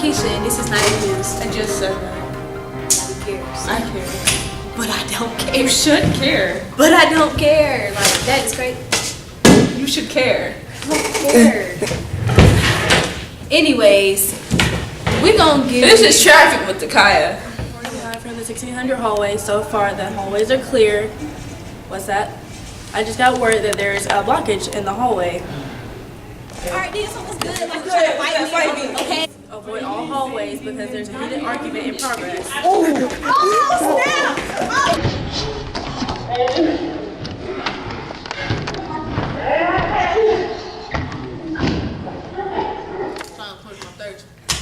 Keisha, and this is Knightlife News. I just said that. Who cares? I care. But I don't care. You should care. But I don't care. Like, that is crazy. You should care. I don't care. Anyways, we're gonna give This is traffic with the Kaya. Live from the 1600 hallway. So far, the hallways are clear. What's that? I just got word that there's a blockage in the hallway. Alright, this one was good. Like, try to fight me. Okay. Avoid all hallways because there's a heated argument in progress. Oh, snap!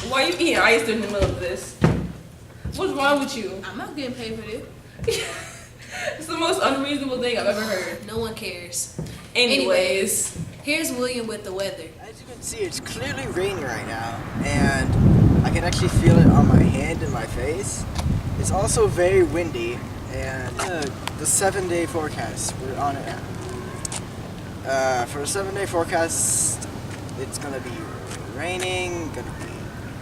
Why are you eating ice in the middle of this? What's wrong with you? I'm not getting paid for this. It's the most unreasonable thing I've ever heard. No one cares. Anyways, here's William with the weather. As you can see, it's clearly raining right now, and I can actually feel it on my hand and my face. It's also very windy, and the 7-day forecast, we're on it now. For the 7-day forecast, it's gonna be raining, gonna be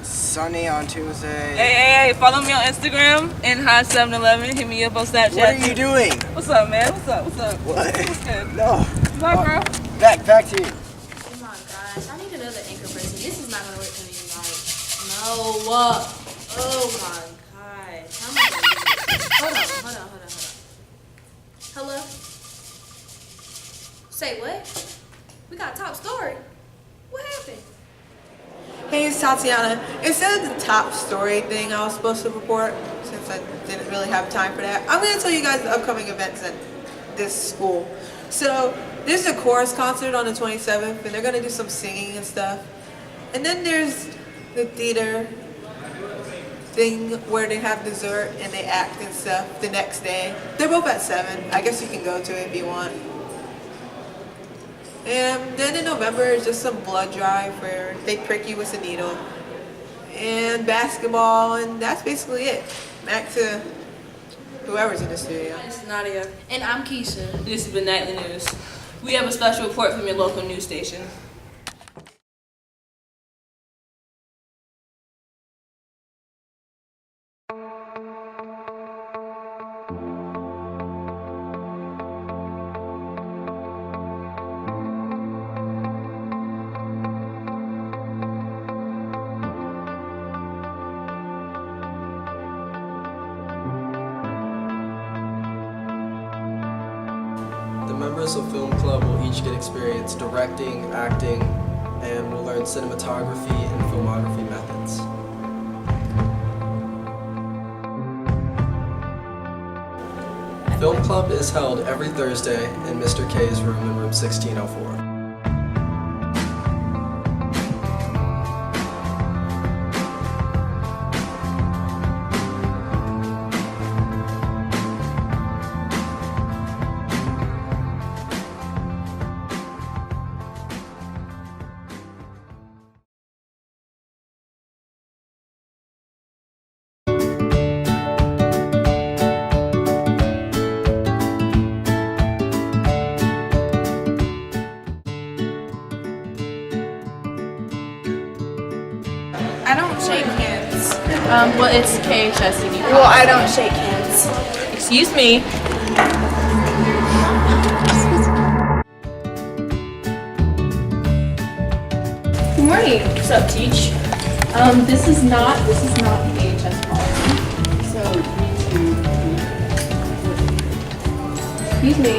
sunny on Tuesday. hey, follow me on Instagram and Hot711. Hit me up on Snapchat. What are you doing? What's up, man? What's up? What? What's good? No. Bye, bro. Back to you. Oh my gosh, I need another anchor person. This is not gonna work for me. Like, no. Oh my god. How am I gonna do this? Hold on. Hello? Say what? We got a top story. What happened? Hey, it's Tatiana. Instead of the top story thing I was supposed to report, since I didn't really have time for that, I'm going to tell you guys the upcoming events at this school. So, there's a chorus concert on the 27th, and they're going to do some singing and stuff. And then there's the theater thing where they have dessert and they act and stuff the next day. They're both at 7. I guess you can go to it if you want. And then in November, it's just some blood drive where they prick you with a needle. And basketball, and that's basically it. Back to whoever's in the studio. It's Nadia. And I'm Keisha. This has been Nightly News. We have a special report from your local news station. The members of Film Club will each get experience directing, acting, and will learn cinematography and filmography methods. Film Club is held every Thursday in Mr. K's room in room 1604. I don't shake hands. Well, it's KHS. Well, I don't shake hands. Excuse me. Good morning. What's up, Teach? This is not KHS policy. So you need to. Excuse me.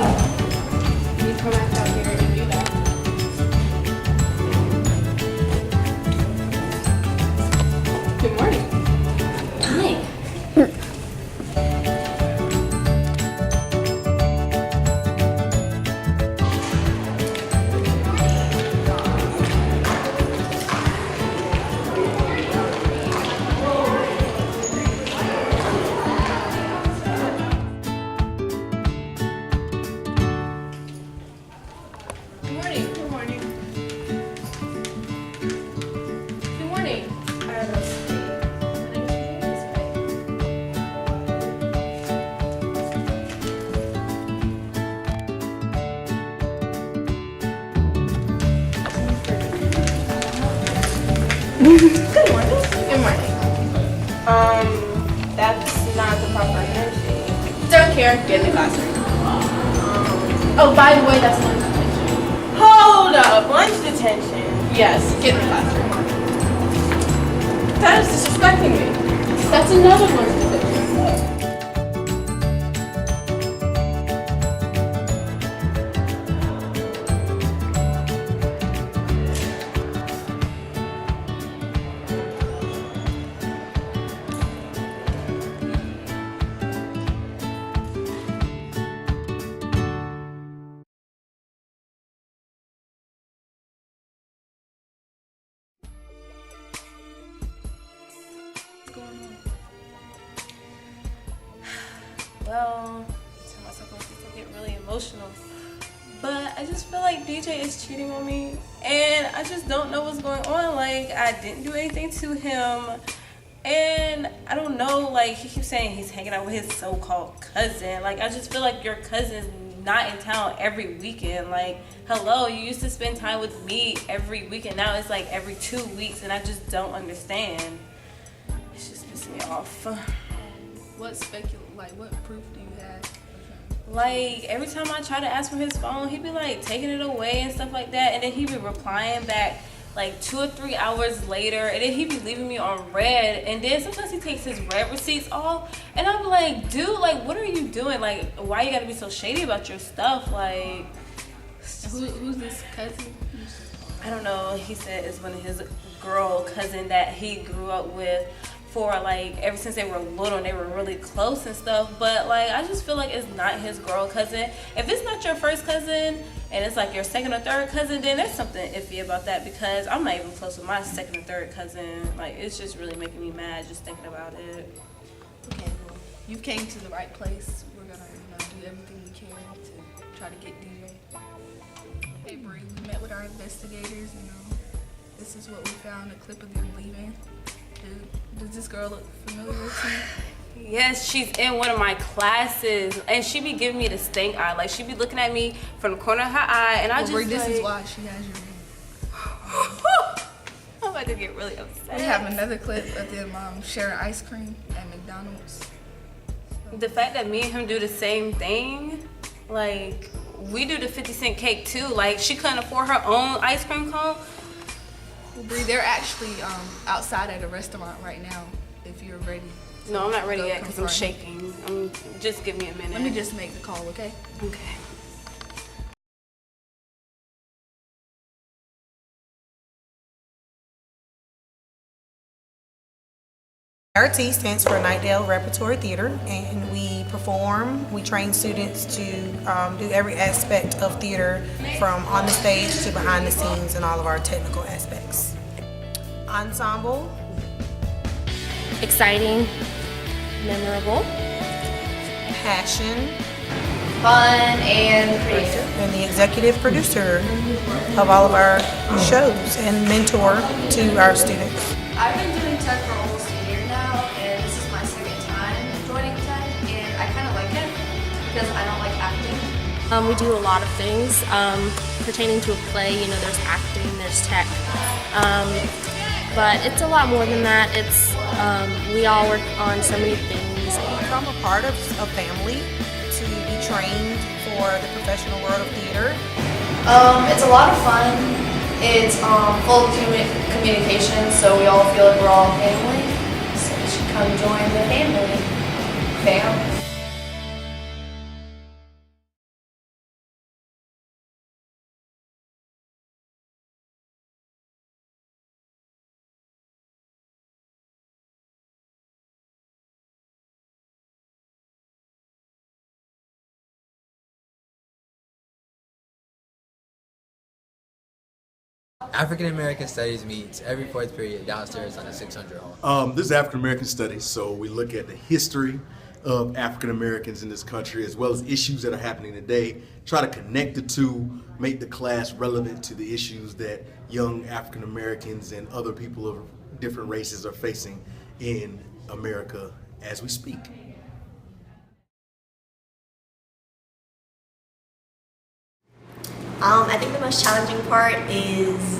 Can you come back out here and do that? Good morning. Hi. Good morning. Good morning. Good morning. Good morning. Good morning. That's not the proper energy. Don't care. Get in the classroom. Oh, by the way, that's lunch detention. Hold up, lunch detention. Yes, get in the classroom. That is disrespecting me. That's another lunch detention. Well, tell myself I get really emotional. But I just feel like DJ is cheating on me, and I just don't know what's going on. Like, I didn't do anything to him, and I don't know, like, he keeps saying he's hanging out with his so-called cousin. Like, I just feel like your cousin's not in town every weekend. Like, hello, you used to spend time with me every weekend. Now it's like every 2 weeks, and I just don't understand. It's just pissing me off. What proof do you have? Like, every time I try to ask for his phone, he'd be like taking it away and stuff like that, and then he'd be replying back like 2 or 3 hours later, and then he'd be leaving me on red, and then sometimes he takes his red receipts off, and I'm like, dude, like, what are you doing? Like, why you gotta be so shady about your stuff? Like, Who's this cousin? I don't know. He said it's one of his girl cousin that he grew up with for like ever since they were little, and they were really close and stuff. But like, I just feel like it's not his girl cousin. If it's not your first cousin and it's like your second or third cousin, then there's something iffy about that, because I'm not even close with my second or third cousin. Like, it's just really making me mad just thinking about it. Okay, well, you came to the right place. We're gonna, do everything we can to try to get DJ. Hey, Bree, we met with our investigators, this is what we found, a clip of them leaving. Does this girl look familiar to you? Yes, she's in one of my classes, and she be giving me the stink eye. Like, she be looking at me from the corner of her eye, and I just Bree, this like, is why she has your name. I'm about to get really upset. We have another clip of them sharing ice cream at McDonald's. The fact that me and him do the same thing, like, we do the 50-cent cake too. Like, she couldn't afford her own ice cream cone. Bree, they're actually outside at a restaurant right now, if you're ready. No, I'm not ready Go yet because I'm confront. shaking. Just give me a minute. Let me just make the call, okay? Okay. RT stands for Knightdale Repertory Theater, and we train students to do every aspect of theater, from on the stage to behind the scenes, and all of our technical aspects. Ensemble. Exciting, memorable, Passion. fun, and creative. And the executive producer of all of our shows and mentor to our students. I've been doing tech for almost a year now, and this is my second time joining tech, and I kind of like it because I don't like acting. We do a lot of things pertaining to a play. There's acting, there's tech, but it's a lot more than that. It's we all work on so many things. I'm a part of a family to be trained for the professional world of theater. It's a lot of fun. It's full of communication, so we all feel like we're all family. So you should come join the family. Fam. African American Studies meets every fourth period downstairs on the 600 hall. This is African American Studies, so we look at the history of African Americans in this country, as well as issues that are happening today. Try to connect the two, make the class relevant to the issues that young African Americans and other people of different races are facing in America as we speak. I think the most challenging part is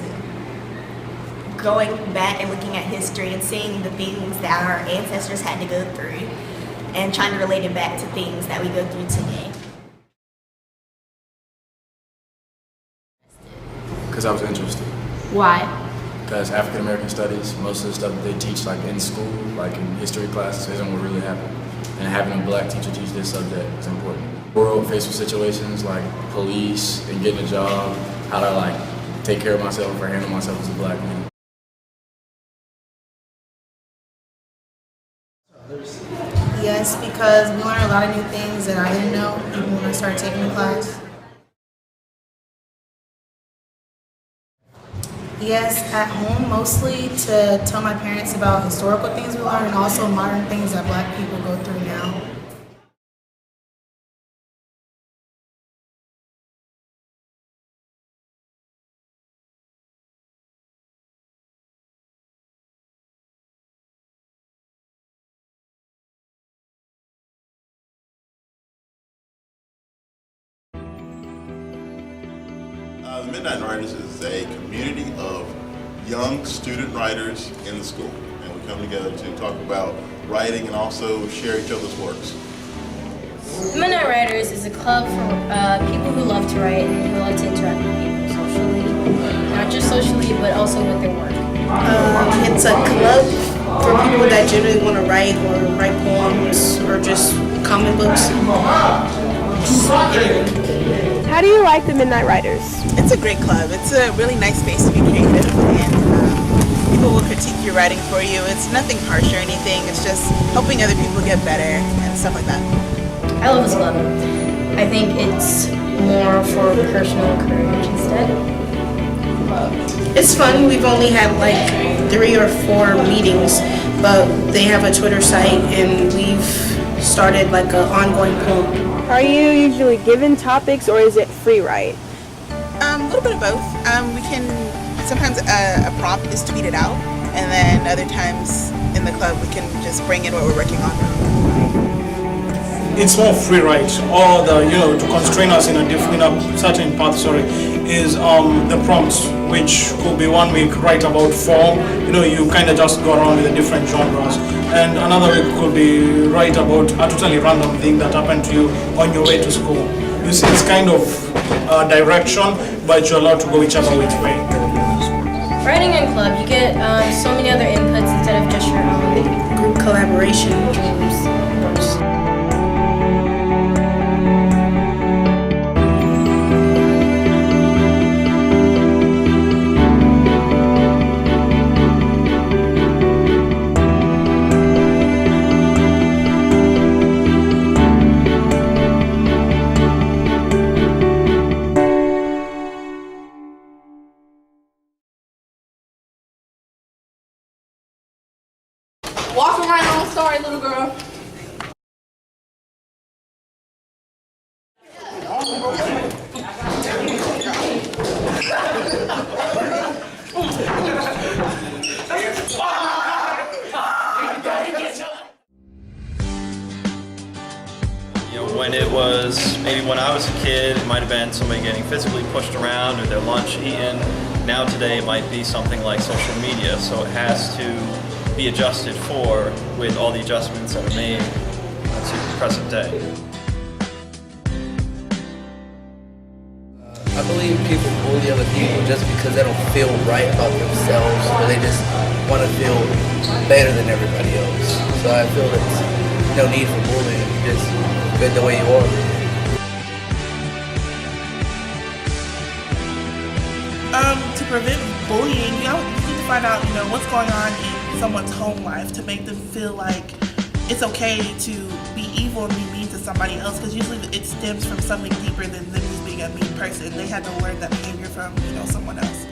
going back and looking at history and seeing the things that our ancestors had to go through and trying to relate it back to things that we go through today. Because I was interested. Why? Because African American studies, most of the stuff that they teach like in school, like in history classes, isn't what really happened. And having a black teacher teach this subject is important. World faced with situations like police and getting a job, how to like take care of myself or handle myself as a black man. Yes, because we learn a lot of new things that I didn't know even when I started taking the class. Yes, at home mostly to tell my parents about historical things we learned and also modern things that black people go through now. The Midnight Writers is a community of young student writers in the school, and we come together to talk about writing and also share each other's works. Midnight Writers is a club for people who love to write and who love to interact with people socially. Not just socially, but also with their work. It's a club for people that generally want to write or write poems or just comic books. How do you like the Midnight Writers? It's a great club. It's a really nice space to be creative, and people will critique your writing for you. It's nothing harsh or anything. It's just helping other people get better and stuff like that. I love this club. I think it's more for personal courage instead. It's fun. We've only had like 3 or 4 meetings, but they have a Twitter site, and we've started like an ongoing poem. Are you usually given topics or is it free write? A little bit of both. We can, sometimes a prompt is tweeted out, and then other times in the club we can just bring in what we're working on. It's more free write. All the, to constrain us in a certain path, is the prompts, which could be one week write about form. You kind of just go around with the different genres. And another week could be write about a totally random thing that happened to you on your way to school. You see, it's kind of direction, but you're allowed to go whichever which way. Writing in club, you get so many other inputs instead of just your own. Group collaboration, dreams, bursts. Walk around on the story, little girl. When it was, maybe when I was a kid, it might have been somebody getting physically pushed around or their lunch eaten. Now today it might be something like social media, so it has to be adjusted for with all the adjustments that are made to the present day. I believe people bully other people just because they don't feel right about themselves, or they just want to feel better than everybody else. So I feel there's no need for bullying. You just good the way you are. To prevent bullying, you need to find out, what's going on in someone's home life to make them feel like it's okay to be evil and be mean to somebody else, because usually it stems from something deeper than them just being a mean person. They had to learn that behavior from, someone else.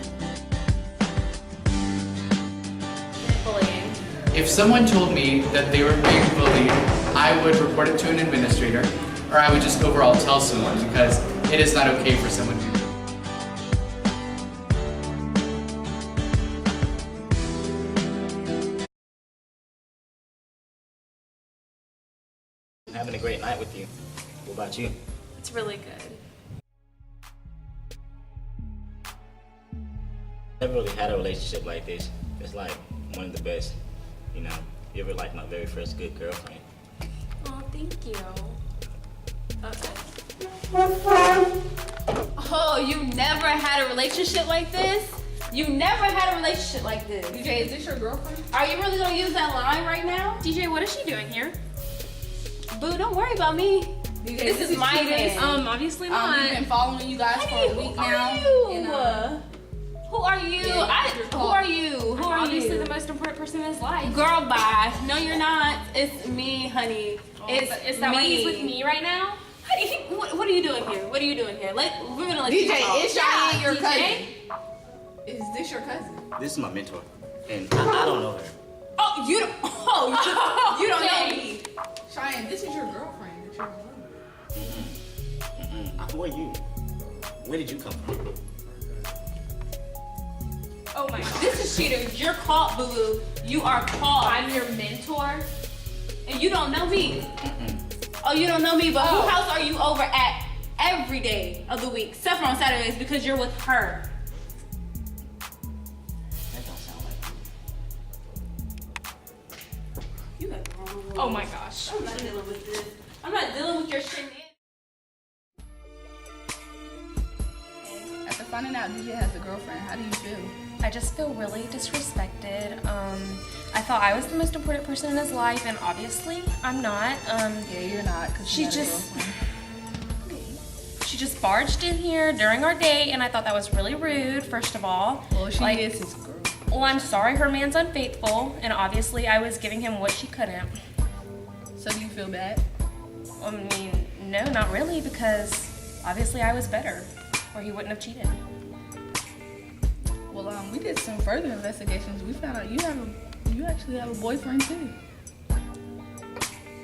Bullying. If someone told me that they were being bullied, I would report it to an administrator, or I would just overall tell someone, because it is not okay for someone to. Having a great night with you. What about you? It's really good. Never really had a relationship like this. It's like one of the best, you know. You ever like my very first good girlfriend? Oh, thank you. Oh, you never had a relationship like this? You never had a relationship like this. DJ, is this your girlfriend? Are you really gonna use that line right now? DJ, what is she doing here? Boo, don't worry about me. DJ, This is my cheating. man. Obviously We've not. been following you guys for a week now. Who are you? Who are you? Who are Obviously you? the most important person in his life. Girl, bye. No, you're not. It's me, honey. Is that why he's with me right now? Honey, what are you doing here? What are you doing here? We're gonna let you DJ, talk. is Cheyenne your DJ? cousin? Is this your cousin? This is my mentor, and I don't know her. Oh, you don't. Oh, you don't know me. Cheyenne, this is your girlfriend that you're in love with. Who are you? Where did you come from? Oh my God. This is cheating. You're caught, boo boo. You are caught. I'm your mentor. And you don't know me. Oh, you don't know me, but whose house are you over at every day of the week, except for on Saturdays because you're with her? That don't sound like You got the wrong one. Oh my gosh. I'm not dealing with this. I'm not dealing with your shenanigans. After finding out DJ has a girlfriend, how do you feel? I just feel really disrespected. I thought I was the most important person in his life, and obviously I'm not. Yeah, you're not. Cause She just barged in here during our date, and I thought that was really rude. First of all, well, she is his girl. Well, I'm sorry her man's unfaithful, and obviously I was giving him what she couldn't. So do you feel bad? I mean, no, not really, because obviously I was better, or he wouldn't have cheated. Well, we did some further investigations. We found out you actually have a boyfriend too.